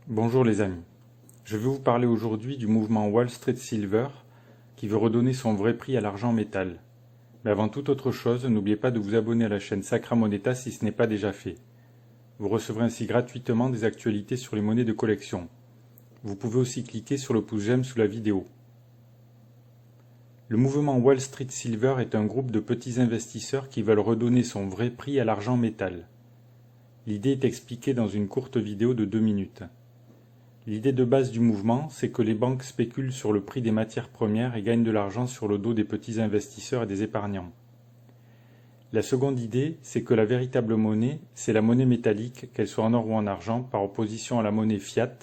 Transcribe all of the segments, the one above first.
Bonjour les amis, je vais vous parler aujourd'hui du mouvement Wall Street Silver qui veut redonner son vrai prix à l'argent métal. Mais avant toute autre chose, n'oubliez pas de vous abonner à la chaîne Sacra Moneta si ce n'est pas déjà fait. Vous recevrez ainsi gratuitement des actualités sur les monnaies de collection. Vous pouvez aussi cliquer sur le pouce j'aime sous la vidéo. Le mouvement Wall Street Silver est un groupe de petits investisseurs qui veulent redonner son vrai prix à l'argent métal. L'idée est expliquée dans une courte vidéo de 2 minutes. L'idée de base du mouvement, c'est que les banques spéculent sur le prix des matières premières et gagnent de l'argent sur le dos des petits investisseurs et des épargnants. La seconde idée, c'est que la véritable monnaie, c'est la monnaie métallique, qu'elle soit en or ou en argent, par opposition à la monnaie fiat,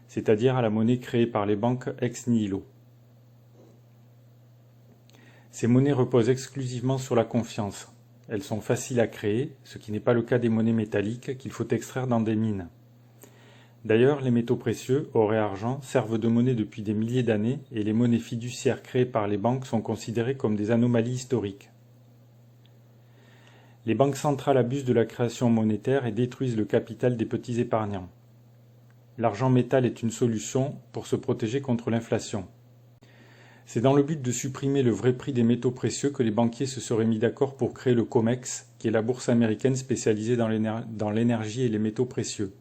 c'est-à-dire à la monnaie créée par les banques ex nihilo. Ces monnaies reposent exclusivement sur la confiance. Elles sont faciles à créer, ce qui n'est pas le cas des monnaies métalliques qu'il faut extraire dans des mines. D'ailleurs, les métaux précieux, or et argent, servent de monnaie depuis des milliers d'années et les monnaies fiduciaires créées par les banques sont considérées comme des anomalies historiques. Les banques centrales abusent de la création monétaire et détruisent le capital des petits épargnants. L'argent métal est une solution pour se protéger contre l'inflation. C'est dans le but de supprimer le vrai prix des métaux précieux que les banquiers se seraient mis d'accord pour créer le COMEX, qui est la bourse américaine spécialisée dans l'énergie et les métaux précieux.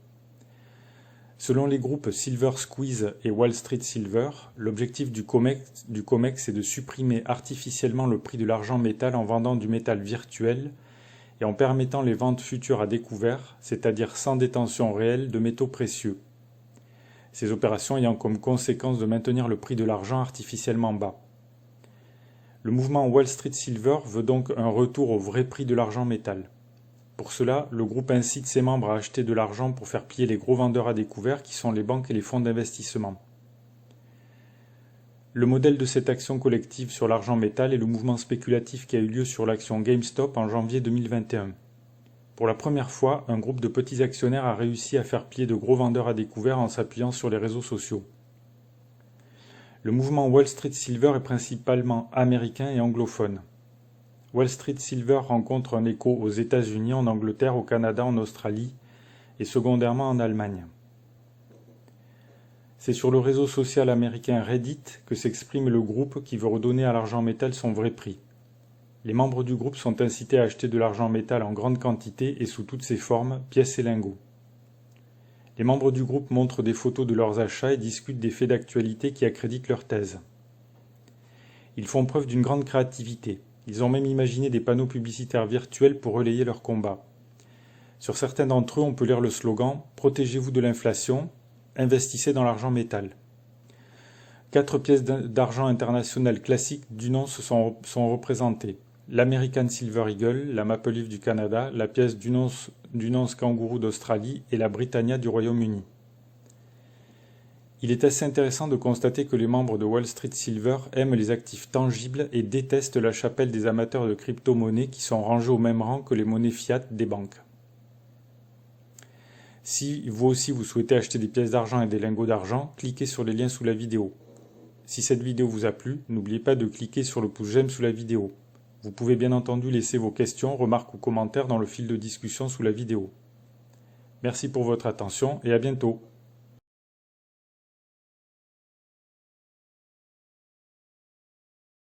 Selon les groupes Silver Squeeze et Wall Street Silver, l'objectif du COMEX est de supprimer artificiellement le prix de l'argent métal en vendant du métal virtuel et en permettant les ventes futures à découvert, c'est-à-dire sans détention réelle de métaux précieux. Ces opérations ayant comme conséquence de maintenir le prix de l'argent artificiellement bas. Le mouvement Wall Street Silver veut donc un retour au vrai prix de l'argent métal. Pour cela, le groupe incite ses membres à acheter de l'argent pour faire plier les gros vendeurs à découvert qui sont les banques et les fonds d'investissement. Le modèle de cette action collective sur l'argent métal est le mouvement spéculatif qui a eu lieu sur l'action GameStop en janvier 2021. Pour la première fois, un groupe de petits actionnaires a réussi à faire plier de gros vendeurs à découvert en s'appuyant sur les réseaux sociaux. Le mouvement Wall Street Silver est principalement américain et anglophone. Wall Street Silver rencontre un écho aux États-Unis, en Angleterre, au Canada, en Australie et secondairement en Allemagne. C'est sur le réseau social américain Reddit que s'exprime le groupe qui veut redonner à l'argent métal son vrai prix. Les membres du groupe sont incités à acheter de l'argent métal en grande quantité et sous toutes ses formes, pièces et lingots. Les membres du groupe montrent des photos de leurs achats et discutent des faits d'actualité qui accréditent leur thèse. Ils font preuve d'une grande créativité. Ils ont même imaginé des panneaux publicitaires virtuels pour relayer leur combat. Sur certains d'entre eux, on peut lire le slogan « Protégez-vous de l'inflation, investissez dans l'argent métal ». 4 pièces d'argent internationales classiques d'une once sont représentées. L'American Silver Eagle, la Maple Leaf du Canada, la pièce d'une once kangourou d'Australie et la Britannia du Royaume-Uni. Il est assez intéressant de constater que les membres de Wall Street Silver aiment les actifs tangibles et détestent la chapelle des amateurs de crypto-monnaies qui sont rangés au même rang que les monnaies fiat des banques. Si vous aussi vous souhaitez acheter des pièces d'argent et des lingots d'argent, cliquez sur les liens sous la vidéo. Si cette vidéo vous a plu, n'oubliez pas de cliquer sur le pouce j'aime sous la vidéo. Vous pouvez bien entendu laisser vos questions, remarques ou commentaires dans le fil de discussion sous la vidéo. Merci pour votre attention et à bientôt.